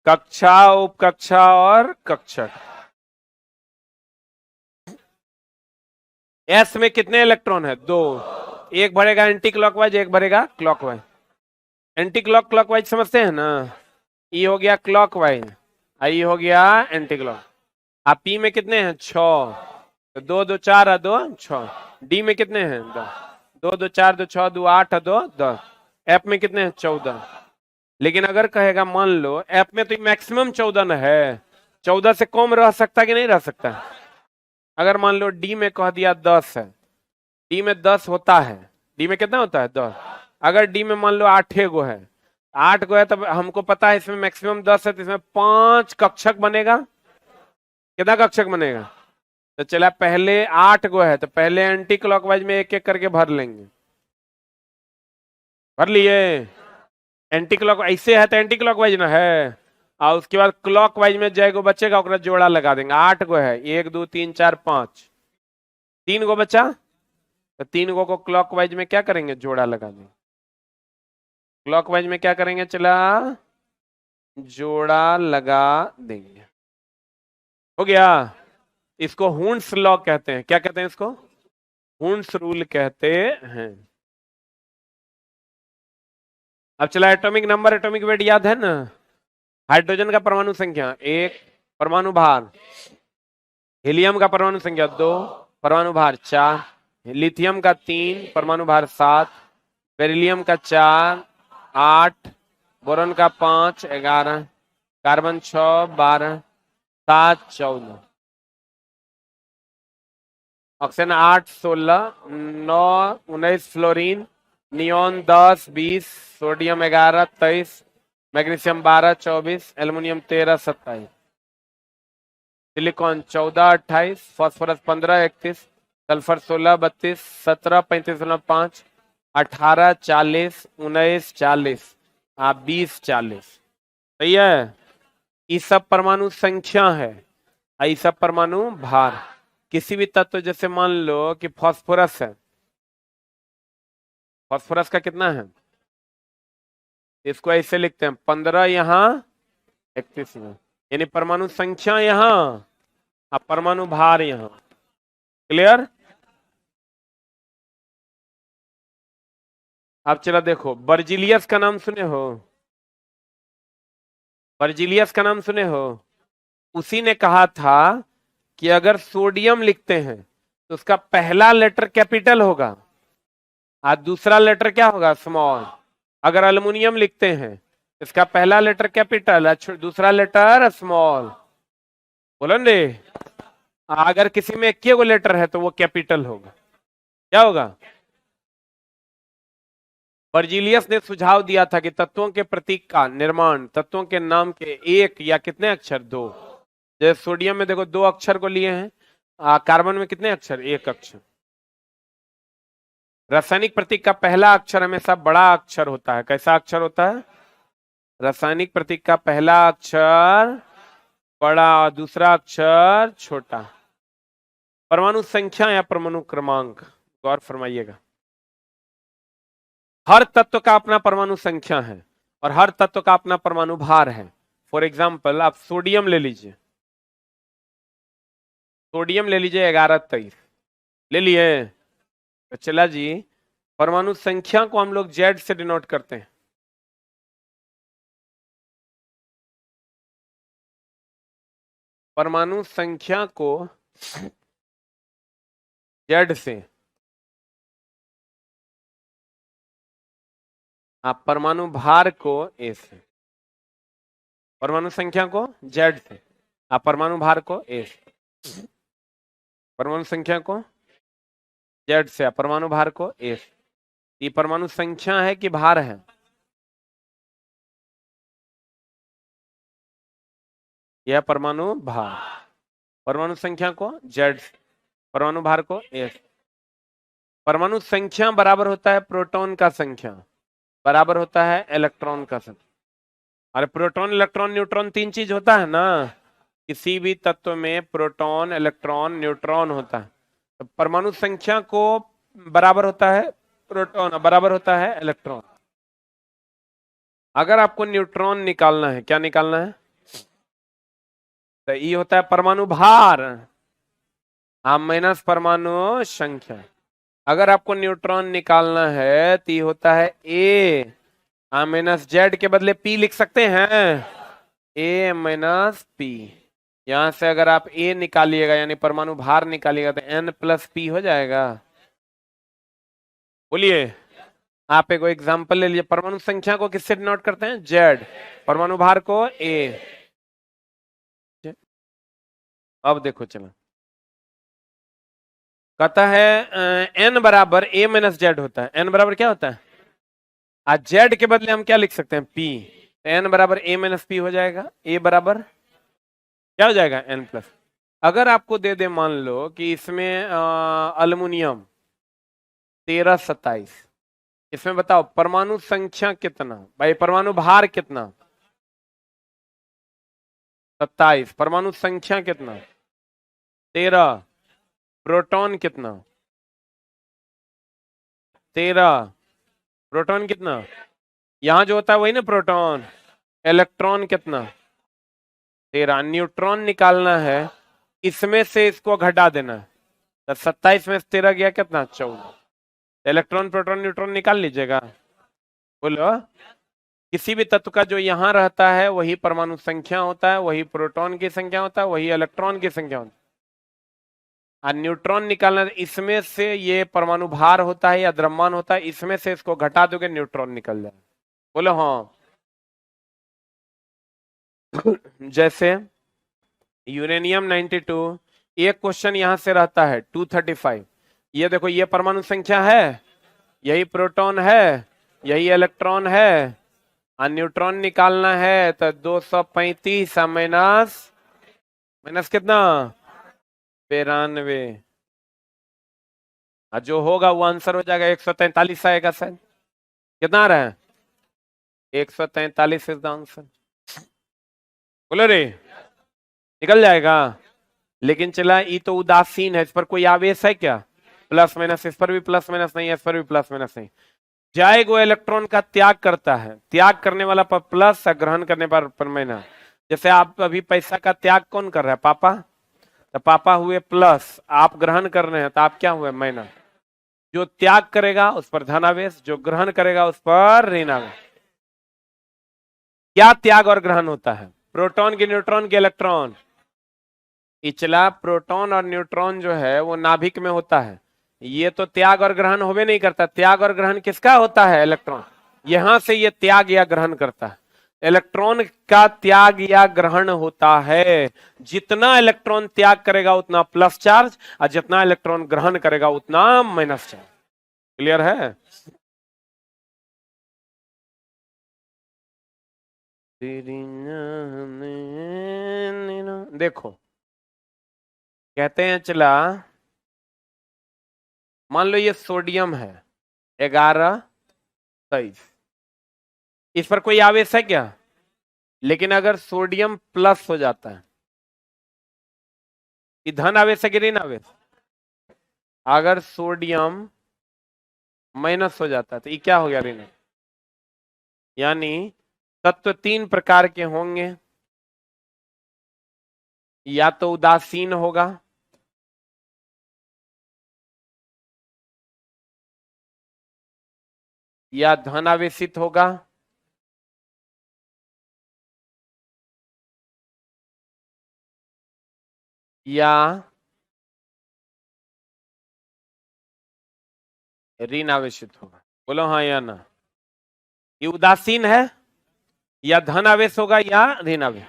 कक्षा, उपकक्षा और कक्षक। एस में कितने इलेक्ट्रॉन है? दो। एक भरेगा एंटी क्लॉकवाइज, एक भरेगा क्लॉकवाइज। एंटी क्लॉकवाइज समझते हैं ना? ई हो गया क्लॉकवाइज, आई हो गया एंटी क्लॉक। आप पी में कितने हैं? 6, तो 2 2 4 2 6। डी में कितने हैं? 2 2 2 4 2 6 2 8 2 10। एफ में कितने हैं? 14। लेकिन अगर कहेगा मान लो एफ में तो मैक्सिमम 14 न है, 14 से कम रह सकता कि नहीं रह सकता? अगर मान लो डी में कह दिया 10 है, डी में 10 होता है, डी में कितना होता है? 10। अगर डी में मान लो 8 गो है, 8 गो है, तब हमको पता है इसमें मैक्सिमम 10 है, तो इसमें 5 कक्षक बनेगा। कितना कक्षक बनेगा? तो चला पहले 8 गो है, तो पहले एंटी क्लॉकवाइज में एक एक करके भर लेंगे। भर लिए? एंटी क्लॉक ऐसे है तो एंटी क्लॉकवाइज ना है, और उसके बाद क्लॉकवाइज में जय गो बचेगा ओकरा जोड़ा लगा देंगे। 8 गो है, 1 2 3 4 5, 3 गो बचा, तो 3 गो को क्लॉकवाइज में क्या करेंगे? जोड़ा लगा देंगे। क्लॉकवाइज में क्या करेंगे? चला जोड़ा लगा देंगे। हो गया। इसको हुन्स लॉ कहते हैं। क्या कहते हैं इसको? हुन्स रूल कहते हैं। अब चला एटॉमिक नंबर, एटॉमिक वेट याद है ना? हाइड्रोजन का परमाणु संख्या 1, परमाणु भार। हीलियम का परमाणु संख्या 2, परमाणु भार 4। लिथियम का 3, परमाणु भार 7। बेरिलियम का 4, 8। बोरॉन का 5, 11। Carbon 6, 12। 7, 14। Oxygen 8, 16। 9, 19 fluorine. Neon 10, 20। Sodium 11, 23। Magnesium 12, 24। Aluminium 13, 27। Silicon 14, 28। Phosphorus 15, 31। Sulphur 16, 32। 17, 35.5। 18, 40। 19, 40। 20, 40। सही है। ये सब परमाणु संख्या है, ये सब परमाणु भार। किसी भी तत्व, जैसे मान लो कि फास्फोरस है, फास्फोरस का कितना है? इसको ऐसे लिखते हैं 15 यहां, 31 में, यानी परमाणु संख्या यहां, परमाणु भार यहां। क्लियर? अब चला देखो, बर्जिलियस का नाम सुने हो? बर्जिलियस का नाम सुने हो? उसी ने कहा था कि अगर सोडियम लिखते हैं तो उसका पहला लेटर कैपिटल होगा और दूसरा लेटर क्या होगा? स्मॉल। अगर अल्युमिनियम लिखते हैं इसका पहला लेटर कैपिटल है, दूसरा लेटर स्मॉल। बोलो रे। अगर किसी में एक गो लेटर है तो वो कैपिटल होगा। क्या होगा? बर्जिलियस ने सुझाव दिया था कि तत्वों के प्रतीक का निर्माण तत्वों के नाम के एक या कितने अक्षर? 2। जैसे सोडियम में देखो 2 अक्षर को लिए हैं, कार्बन में कितने अक्षर? 1 अक्षर। रासायनिक प्रतीक का पहला अक्षर हमेशा बड़ा अक्षर होता है। कैसा अक्षर होता है? रासायनिक प्रतीक का पहला अक्षर बड़ा और दूसरा अक्षर छोटा। परमाणु संख्या या परमाणु क्रमांक, गौर फरमाइएगा। हर तत्व का अपना परमाणु संख्या है और हर तत्व का अपना परमाणु भार है। फॉर एग्जाम्पल आप सोडियम ले लीजिए, सोडियम ले लीजिए 1123, ले लिए? तो चला जी, परमाणु संख्या को हम लोग जेड से डिनोट करते हैं। परमाणु संख्या को जेड से, आप परमाणु भार को ए से। परमाणु संख्या को जेड से, आप परमाणु भार को ए से। परमाणु संख्या को जेड से, आप परमाणु भार को ए से। ये परमाणु संख्या है कि भार है? यह परमाणु भार। परमाणु संख्या को जेड से, परमाणु भार को ए से। परमाणु संख्या बराबर होता है प्रोटॉन का संख्या, बराबर होता है इलेक्ट्रॉन का संख्या। अरे प्रोटॉन, इलेक्ट्रॉन, न्यूट्रॉन 3 चीज होता है ना? किसी भी तत्व में प्रोटॉन, इलेक्ट्रॉन, न्यूट्रॉन होता है। तो परमाणु संख्या को बराबर होता है प्रोटॉन, बराबर होता है इलेक्ट्रॉन। अगर आपको न्यूट्रॉन निकालना है, क्या निकालना है? तो ई होता है परमाणु भार, माइनस परमाणु संख्या। अगर आपको न्यूट्रॉन निकालना है तो ये होता है ए माइनस जेड के बदले पी लिख सकते हैं, ए माइनस पी। यहां से अगर आप ए निकालिएगा यानी परमाणु भार निकालिएगा तो एन प्लस पी हो जाएगा। बोलिए, आप एक एग्जांपल ले लीजिए। परमाणु संख्या को किससे डिनोट करते हैं? जेड। परमाणु भार को ए। अब देखो चलो, कहता है एन बराबर ए माइनस जेड होता है। एन बराबर क्या होता है? आज जेड के बदले हम क्या लिख सकते हैं? पी। एन बराबर ए माइनस पी हो जाएगा। ए बराबर क्या हो जाएगा? N plus. अगर आपको दे दे मान लो कि इसमें अल्युमिनियम 1327, इसमें बताओ परमाणु संख्या कितना? भाई परमाणु भार कितना? 27। परमाणु संख्या कितना? 13। प्रोटॉन कितना? 13। प्रोटॉन कितना? यहां जो होता है वही ना प्रोटॉन। इलेक्ट्रॉन कितना? 13। न्यूट्रॉन निकालना है, इसमें से इसको घटा देना है, तो 27 में से 13 गया कितना? 14। इलेक्ट्रॉन प्रोटॉन न्यूट्रॉन निकाल लीजिएगा। बोलो, किसी भी तत्व का जो यहां रहता है वही परमाणु संख्या होता है, वही प्रोटॉन की संख्या होता है, वही इलेक्ट्रॉन की संख्या होता है। और न्यूट्रॉन निकालना, इसमें से ये परमाणु भार होता है या द्रव्यमान होता है, इसमें से इसको घटा दोगे न्यूट्रॉन निकल जाए। बोलो हाँ। जैसे यूरेनियम 92, एक क्वेश्चन यहां से रहता है 235। ये देखो, ये परमाणु संख्या है, यही प्रोटॉन है, यही इलेक्ट्रॉन है, और न्यूट्रॉन निकालना है तो 235 माइनस माइनस कितना? 92। जो होगा वो आंसर हो जाएगा 143 आएगा सर। कितना आ रहा है? 143 इज द आंसर। बोलो रे, निकल जाएगा। लेकिन चला, ये तो उदासीन है, इस पर कोई आवेश है क्या? प्लस माइनस, इस पर भी प्लस माइनस नहीं है, इस पर भी प्लस माइनस नहीं। जाएगा वो इलेक्ट्रॉन का त्याग करता है, त्याग करने वाला पर प्लस और ग्रहण करने पर माइनस। जैसे आप अभी पैसा का त्याग कौन कर रहा है? पापा। तो पापा हुए प्लस, आप ग्रहण कर रहे हैं तो आप क्या हुए? माइनस। जो त्याग करेगा उस पर धनावेश, जो ग्रहण करेगा उस पर ऋणावेश। क्या त्याग और ग्रहण होता है? प्रोटॉन की, न्यूट्रॉन की, इलेक्ट्रॉन? इचला प्रोटॉन और न्यूट्रॉन जो है वो नाभिक में होता है, ये तो त्याग और ग्रहण होवे नहीं करता। त्याग और ग्रहण किसका होता है? इलेक्ट्रॉन। यहां से ये त्याग या ग्रहण करता है। इलेक्ट्रॉन का त्याग या ग्रहण होता है, जितना इलेक्ट्रॉन त्याग करेगा उतना प्लस चार्ज, और जितना इलेक्ट्रॉन ग्रहण करेगा उतना माइनस चार्ज। क्लियर है? देखो, कहते हैं चला, मान लो ये सोडियम है 1123, इस पर कोई आवेश है क्या? लेकिन अगर सोडियम प्लस हो जाता है, ये धन आवेश है कि ऋण आवेश? अगर सोडियम माइनस हो जाता है तो ये क्या हो गया? ऋण। यानी तत्व तीन प्रकार के होंगे, या तो उदासीन होगा, या धनावेशित होगा, या ऋण आवेशित होगा। बोलो हाँ या ना। ये उदासीन है, या धन आवेश होगा, या ऋण आवेश।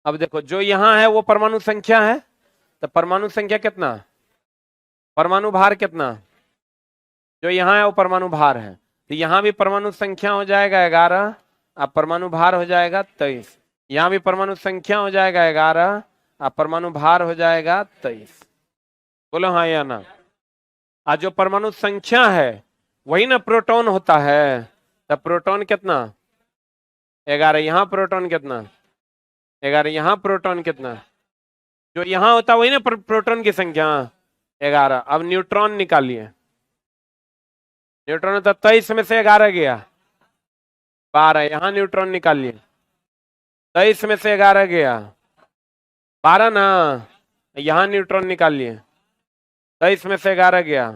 अब देखो, जो यहां है वो परमाणु संख्या है, तो परमाणु संख्या कितना? परमाणु भार कितना? जो यहां है वो परमाणु भार है, तो यहां भी परमाणु संख्या हो जाएगा 11, अब परमाणु भार हो जाएगा 23। यहां भी परमाणु संख्या हो जाएगा 11, अब परमाणु भार हो जाएगा 23। बोलो हाँ या ना। आज जो परमाणु संख्या है वही ना प्रोटॉन होता है, तब प्रोटॉन कितना? 11। यहां प्रोटॉन कितना? 11। यहां प्रोटॉन कितना? जो यहां होता है वही ना प्रोटॉन की संख्या 11। अब न्यूट्रॉन निकालिए। न्यूट्रॉन तो 23 में से 11 गया 12। यहां न्यूट्रॉन निकालिए, 23 में से 11 गया 12 ना, यहाँ न्यूट्रॉन निकाल लिए तो इसमें से 11 गया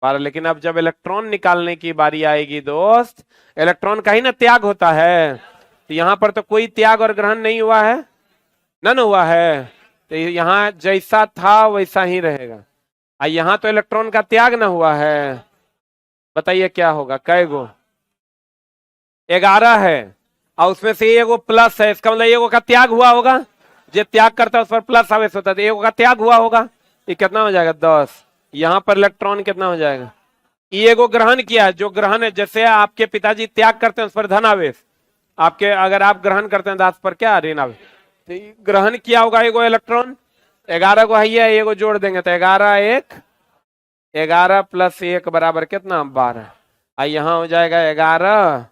12। लेकिन अब जब इलेक्ट्रॉन निकालने की बारी आएगी दोस्त, इलेक्ट्रॉन का ही ना त्याग होता है, तो यहाँ पर तो कोई त्याग और ग्रहण नहीं हुआ है, नन हुआ है, तो यहाँ जैसा था वैसा ही रहेगा। यहाँ तो इलेक्ट्रॉन का त्याग ना हुआ है, बताइए क्या होगा, कै गो 11 है और उसमें से एगो प्लस है, इसका मतलब एगो का त्याग हुआ होगा, जो त्याग करता है उस पर प्लस आवेश होता है, तो एगो का त्याग हुआ होगा, ये कितना हो जाएगा 10। यहाँ पर इलेक्ट्रॉन कितना हो जाएगा, ये एगो ग्रहण किया है, जो ग्रहण है जैसे आपके पिताजी त्याग करते हैं उस पर धन आवेश, आपके अगर आप ग्रहण करते हैं 10 पर क्या ऋण आवेश, तो ग्रहण किया होगा एगो इलेक्ट्रॉन, 11 को है एगो जोड़ देंगे तो 11 प्लस 1 बराबर कितना 12, यहाँ हो जाएगा 11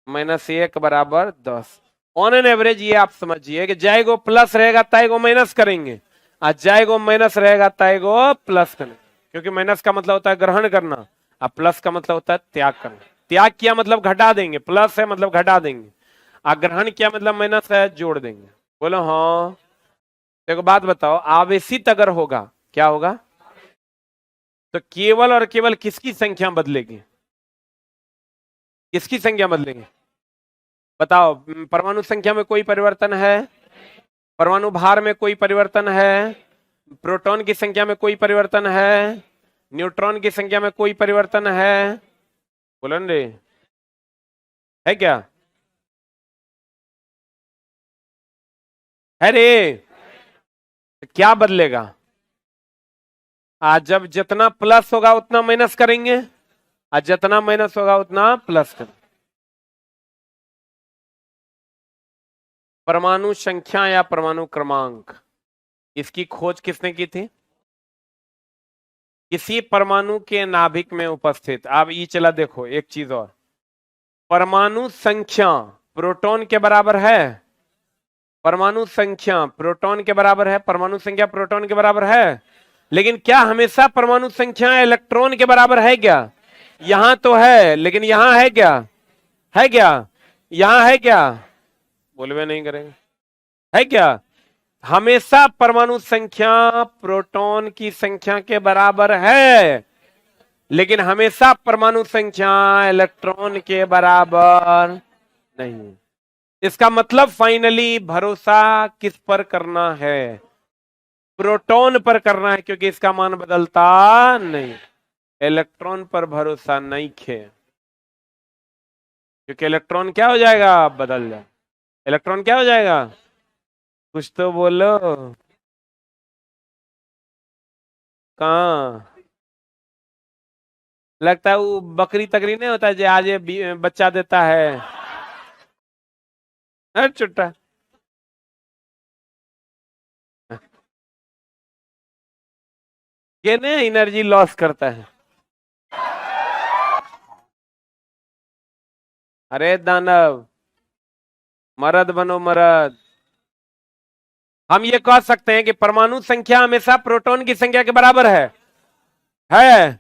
माइनस 1 बराबर 10। ऑन एन एवरेज ये आप समझिए कि जाएगो प्लस रहेगा ताएगो माइनस करेंगे, और जाएगो माइनस रहेगा ताएगो प्लस करेंगे, क्योंकि माइनस का मतलब होता है ग्रहण करना और प्लस का मतलब होता है त्याग करना। त्याग किया मतलब घटा देंगे, प्लस है मतलब घटा देंगे, और ग्रहण किया मतलब माइनस है जोड़ देंगे। बोलो हाँ। एक बात बताओ, आवेशित अगर होगा क्या होगा, तो केवल और केवल किसकी संख्या बदलेगी, किसकी संख्या बदलेगी बताओ। परमाणु संख्या में कोई परिवर्तन है, परमाणु भार में कोई परिवर्तन है, प्रोटॉन की संख्या में कोई परिवर्तन है, न्यूट्रॉन की संख्या में कोई परिवर्तन है, बोलन रे है क्या, है रे, तो क्या बदलेगा, आज जब जितना प्लस होगा उतना माइनस करेंगे, आज जितना माइनस होगा उतना प्लस करेंगे। परमाणु संख्या या परमाणु क्रमांक, इसकी खोज किसने की थी, किसी परमाणु के नाभिक में उपस्थित। अब ये चला देखो एक चीज और, परमाणु संख्या प्रोटॉन के बराबर है, परमाणु संख्या प्रोटॉन के बराबर है, परमाणु संख्या प्रोटॉन के बराबर है, लेकिन क्या हमेशा परमाणु संख्या इलेक्ट्रॉन के बराबर है क्या, यहां तो है लेकिन यहां है क्या, है क्या, यहां है क्या, बोलवे नहीं करेंगे, है क्या, हमेशा परमाणु संख्या प्रोटॉन की संख्या के बराबर है, लेकिन हमेशा परमाणु संख्या इलेक्ट्रॉन के बराबर नहीं। इसका मतलब फाइनली भरोसा किस पर करना है, प्रोटॉन पर करना है, क्योंकि इसका मान बदलता नहीं। इलेक्ट्रॉन पर भरोसा नहीं खे, क्योंकि इलेक्ट्रॉन क्या हो जाएगा, बदल जाए, इलेक्ट्रॉन क्या हो जाएगा, कुछ तो बोलो, कहाँ लगता है वो बकरी तकरी नहीं होता है जो आज ये बच्चा देता है, चुट्टा ये नहीं एनर्जी लॉस करता है। अरे दानव, मर्द बनो मर्द। हम ये कह सकते हैं कि परमाणु संख्या हमेशा प्रोटॉन की संख्या के बराबर है,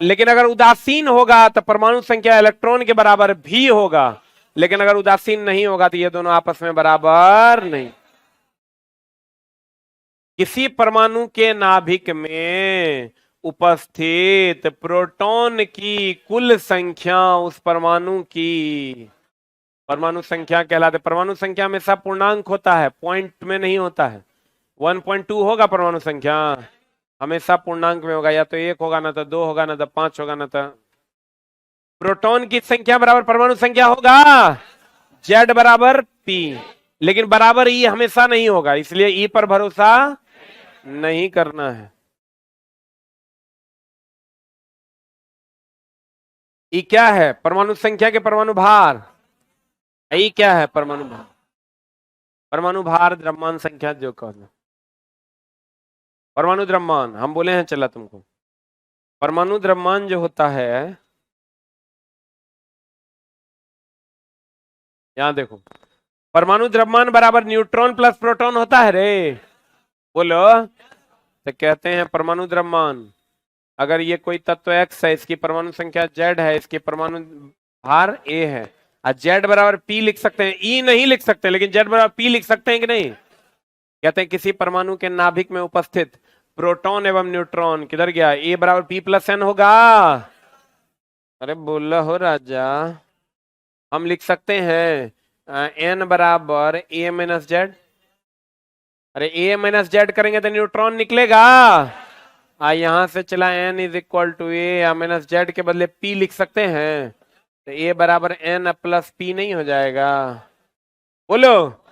लेकिन अगर उदासीन होगा तो परमाणु संख्या इलेक्ट्रॉन के बराबर भी होगा, लेकिन अगर उदासीन नहीं होगा तो ये दोनों आपस में बराबर नहीं। किसी परमाणु के नाभिक में उपस्थित प्रोटॉन की कुल संख्या उस परमाणु की परमाणु संख्या कहलाते। परमाणु संख्या हमेशा पूर्णांक होता है, पॉइंट में नहीं होता है। 1.2 होगा परमाणु संख्या, हमेशा पूर्णांक में होगा, या तो 1 होगा ना तो 2 होगा ना तो 5 होगा ना तो। प्रोटॉन की संख्या बराबर परमाणु संख्या होगा, Z बराबर P, लेकिन बराबर E हमेशा नहीं होगा, इसलिए E पर भरोसा नहीं करना है। E क्या है, परमाणु संख्या के परमाणु भार, E क्या है, परमाणु भार, परमाणु भार द्रव्यमान संख्या जो कहना, परमाणु द्रव्यमान हम बोले हैं, चला तुमको परमाणु द्रव्यमान जो होता है, यहां देखो, परमाणु द्रव्यमान बराबर न्यूट्रॉन प्लस प्रोटॉन होता है रे, बोलो, तो कहते हैं परमाणु द्रव्यमान, अगर ये कोई तत्व X है, इसकी परमाणु संख्या Z है, इसकी परमाणु भार A है, और Z बराबर P लिख सकते हैं, E नहीं लिख सकते, लेकिन Z बराबर P लिख सकते हैं कि नहीं, कहते हैं किसी परमाणु के नाभिक में उपस्थित प्रोटॉन एवं न्यूट्रॉन किधर गया, ए बराबर पी प्लस एन होगा। अरे बोला हो राजा। हम लिख सकते हैं एन बराबर ए माइनस जेड। अरे ए माइनस जेड करेंगे तो न्यूट्रॉन निकलेगा। यहां से चला N is equal to A minus Z के बदले पी लिख सकते हैं, तो ए बराबर एन प्लस पी नहीं हो जाएगा। बोलो।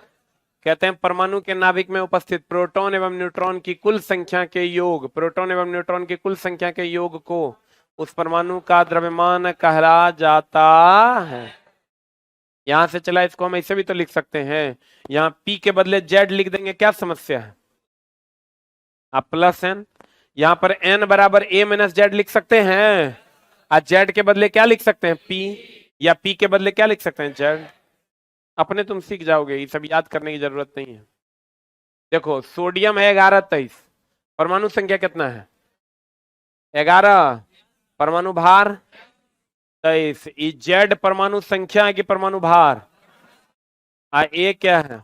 कहते हैं परमाणु के नाभिक में उपस्थित प्रोटॉन एवं न्यूट्रॉन की कुल संख्या के योग, प्रोटॉन एवं न्यूट्रॉन की कुल संख्या के योग को उस परमाणु का द्रव्यमान कहा जाता है। यहां से चला इसको हम ऐसे भी तो लिख सकते हैं, यहाँ P के बदले Z लिख देंगे, क्या समस्या है। आप प्लस एन, यहां पर n बराबर a माइनस जेड लिख सकते हैं, और Z के बदले क्या लिख सकते हैं P, या P के बदले क्या लिख सकते हैं Z। अपने तुम सीख जाओगे, ये सब याद करने की जरूरत नहीं है। देखो सोडियम है 1123, परमाणु संख्या कितना है 11, परमाणु भार 23। जेड परमाणु संख्या है कि परमाणु भार, ए क्या है।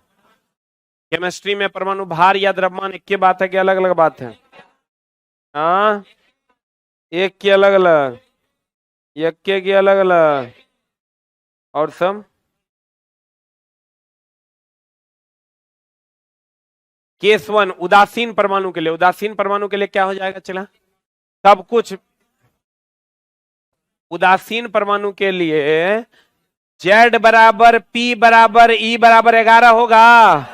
केमिस्ट्री में परमाणु भार या द्रव्यमान एक की बात है कि अलग अलग बात है। हाँ, एक की अलग अलग, एक के की अलग अलग, और सब केस वन उदासीन परमाणु के लिए, उदासीन परमाणु के लिए क्या हो जाएगा, चला सब कुछ। उदासीन परमाणु के लिए Z बराबर P बराबर E बराबर 11 होगा।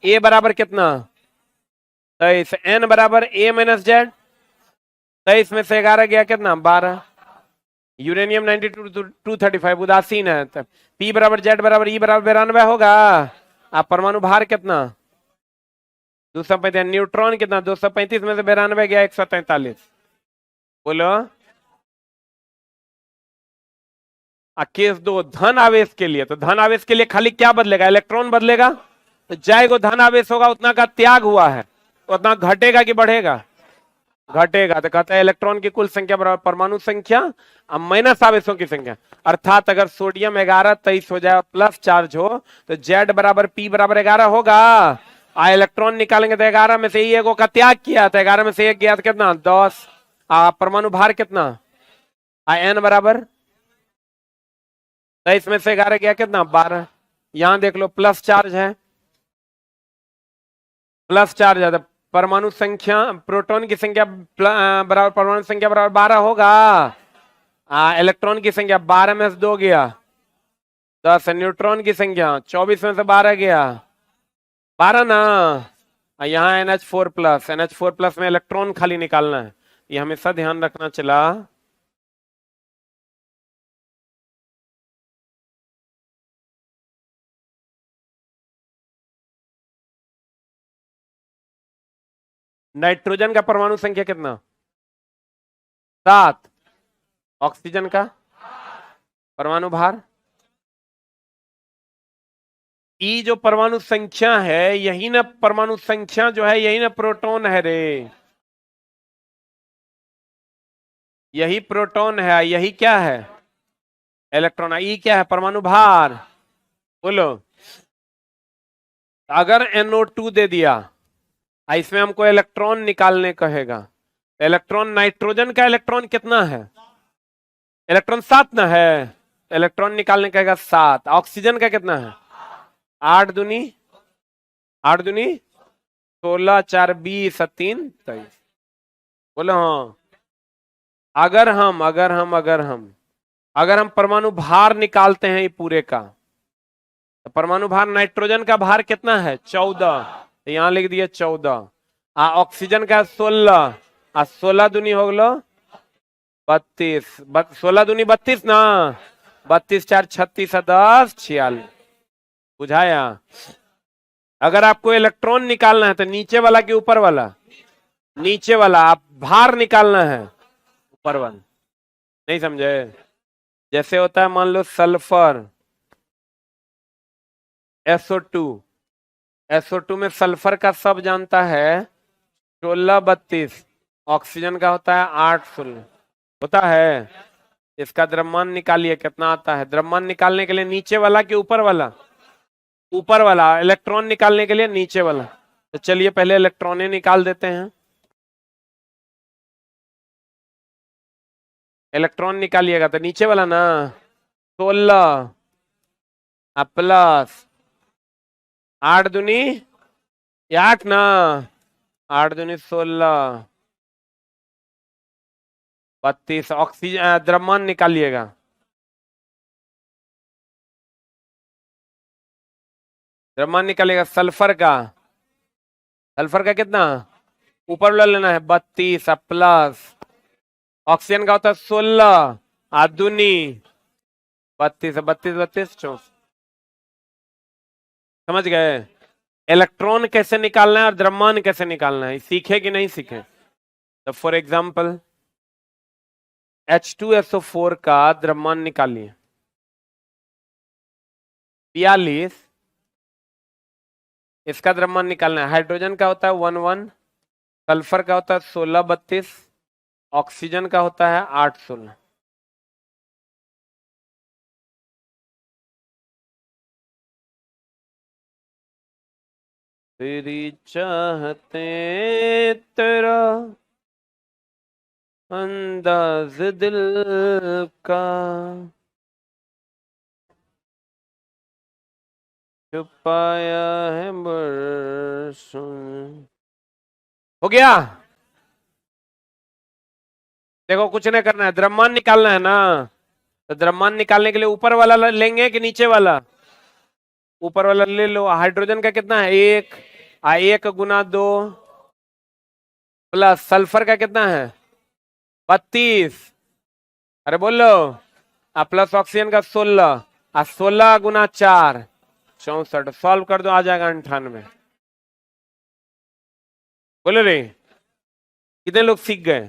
A बराबर कितना 23, N बराबर A माइनस जेड, 23 में से 11 गया कितना 12। यूरेनियम 92-235 उदासीन है, तो P बराबर Z बराबर E बराबर 92 होगा। आप परमाणु भार कितना 235, न्यूट्रॉन कितना 235 में से 92 गया 143। बोलो। केस दो धन आवेश के लिए, तो धन आवेश के लिए खाली क्या बदलेगा, इलेक्ट्रॉन बदलेगा। तो जाएगा धन आवेश होगा उतना का त्याग हुआ है, उतना घटेगा कि बढ़ेगा, घटेगा। तो कहता है इलेक्ट्रॉन की कुल संख्या बराबर परमाणु संख्या माइनस आवेशों की संख्या। अर्थात अगर सोडियम 1123 हो जाए प्लस चार्ज हो, तो Z बराबर P बराबर 11 होगा। इलेक्ट्रॉन निकालेंगे तो 11 में से ही एक का त्याग किया, तो 11 में से एक गया तो कितना 10। परमाणु भार कितना N बराबर 23 में से 11 गया कितना 12। यहां देख लो प्लस चार्ज है, प्लस चार्ज है, तो परमाणु संख्या प्रोटॉन की संख्या बराबर परमाणु संख्या बराबर 12 होगा। इलेक्ट्रॉन की संख्या 12 में से 2 गया 10, न्यूट्रॉन की संख्या 24 में से 12 गया 12 ना। यहाँ NH4 प्लस, NH4 प्लस में इलेक्ट्रॉन खाली निकालना है, ये हमेशा ध्यान रखना चला। नाइट्रोजन का परमाणु संख्या कितना 7, ऑक्सीजन का परमाणु भार ई, जो परमाणु संख्या है यही ना परमाणु संख्या जो है यही ना प्रोटॉन है रे, यही प्रोटॉन है, यही क्या है इलेक्ट्रॉन, ई क्या है परमाणु भार। बोलो। अगर NO2 दे दिया, इसमें हमको इलेक्ट्रॉन निकालने कहेगा, इलेक्ट्रॉन नाइट्रोजन का इलेक्ट्रॉन कितना है, इलेक्ट्रॉन 7 ना है, इलेक्ट्रॉन निकालने कहेगा 7। ऑक्सीजन का कितना है 8 दूनी 16, 4 20, 3 23। बोलो हाँ। अगर हम परमाणु भार निकालते हैं ये पूरे का, तो परमाणु भार नाइट्रोजन का भार कितना है 14, तो यहां लिख दिया 14। ऑक्सीजन का 16, 16 दूनी हो गलो 32, 16 दूनी 32 ना, 32 4 36 10 46। बुझाया। अगर आपको इलेक्ट्रॉन निकालना है तो नीचे वाला कि ऊपर वाला, नीचे वाला। आप भार निकालना है ऊपर वाला, नहीं समझे। जैसे होता है मान लो सल्फर SO2 में सल्फर का सब जानता है 16 32, ऑक्सीजन का होता है 8 16 होता है। इसका द्रव्यमान निकालिए कितना आता है। द्रव्यमान निकालने के लिए नीचे वाला कि ऊपर वाला, ऊपर वाला। इलेक्ट्रॉन निकालने के लिए नीचे वाला। तो चलिए पहले इलेक्ट्रॉनें निकाल देते हैं। इलेक्ट्रॉन निकालिएगा तो नीचे वाला ना 16 प्लस 8 दूनी 8 ना 8 दूनी 16 32 ऑक्सीजन द्रव्यमान निकालिएगा। द्रव्यमान निकालिएगा सल्फर का कितना ऊपर वाला लेना है 32 प्लस ऑक्सीजन का होता है 16 आधुनी 32 32 32 34। समझ गए? इलेक्ट्रॉन कैसे निकालना है और द्रव्यमान कैसे निकालना है सीखे कि नहीं सीखे? तो फॉर एग्जाम्पल H2SO4 का द्रव्यमान निकालिए 42, इसका द्रव्यमान निकालना है। हाइड्रोजन का होता है 11, सल्फर का होता है 16 32, ऑक्सीजन का होता है 8 16। तेरी चाहते तेरा अंदाज दिल का छुपाया है बरसों। हो गया? देखो कुछ नहीं करना है, द्रव्यमान निकालना है ना। तो द्रव्यमान निकालने के लिए ऊपर वाला लेंगे कि नीचे वाला? ऊपर वाला ले लो। हाइड्रोजन का कितना है 1, 1 गुना 2 प्लस सल्फर का कितना है 32, अरे बोलो प्लस ऑक्सीजन का 16 16 गुना 4 64। सॉल्व कर दो आ जाएगा 98। बोलो रे कितने लोग सीख गए?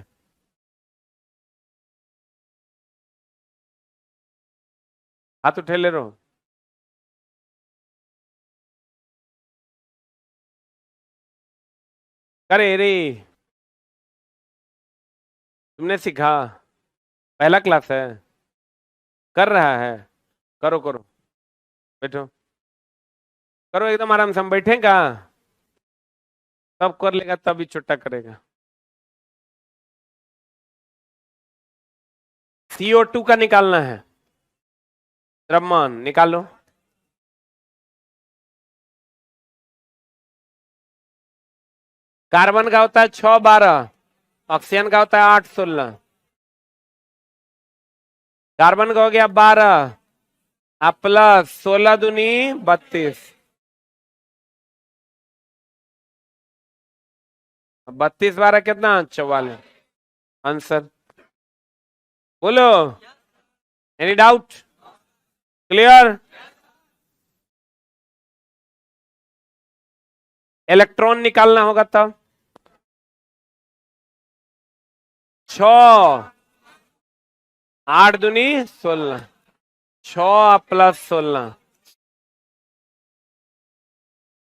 हाथ उठे ले रहो। करे रे तुमने सीखा? पहला क्लास है, कर रहा है, करो करो, बैठो करो एकदम आराम से। हम बैठेगा तब कर लेगा तभी छुट्टा करेगा। CO2 का निकालना है द्रव्यमान, निकालो। कार्बन का होता है 6 12, ऑक्सीजन का होता है 8 16। कार्बन का हो गया 12 प्लस 16 दूनी 32, 32 12 कितना 44। आंसर बोलो। Any doubt? क्लियर? इलेक्ट्रॉन निकालना होगा तब 6 8 दूनी 16, 6 प्लस 16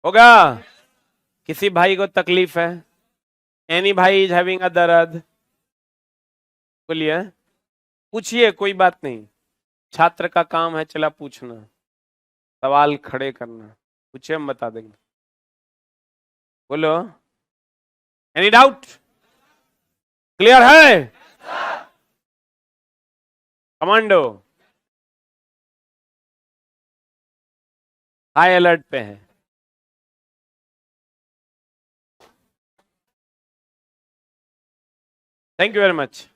होगा। किसी भाई को तकलीफ है? एनी भाई इज हैविंग अ दर्द? बोलिए, पूछिए, कोई बात नहीं। छात्र का काम है चला पूछना, सवाल खड़े करना। पूछिए हम बता देंगे। बोलो, एनी डाउट? क्लियर है? कमांडो हाई अलर्ट पे है। Thank you very much.